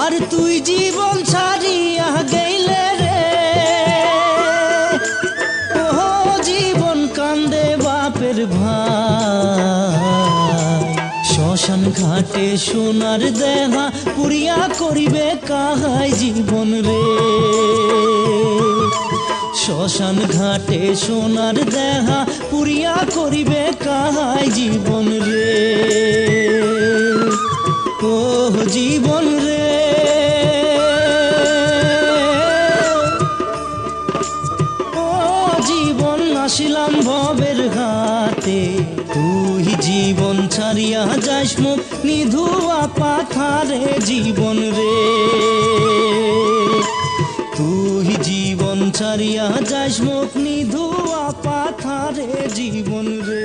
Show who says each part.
Speaker 1: আর তুই জীবন ছাড়িয়া গেলে রে, ও জীবন কান্দে বাপের ভাই। শ্মশান ঘাটে সোনার দেহা পুরিয়া করিবে কাহাই জীবন রে। শ্মশান ঘাটে সোনার দেহা পুরিয়া করিবে কাহাই জীবন রে। ও জীবন রে, ও জীবন আসিলাম ভবের ঘাটে, তুই জীবন ছাড়িয়া যাস মুখ নিধুয়া পাথারে জীবন রে। তুই জীবন ছাড়িয়া যাস মুখ নিধুয়া পাথারে জীবন রে।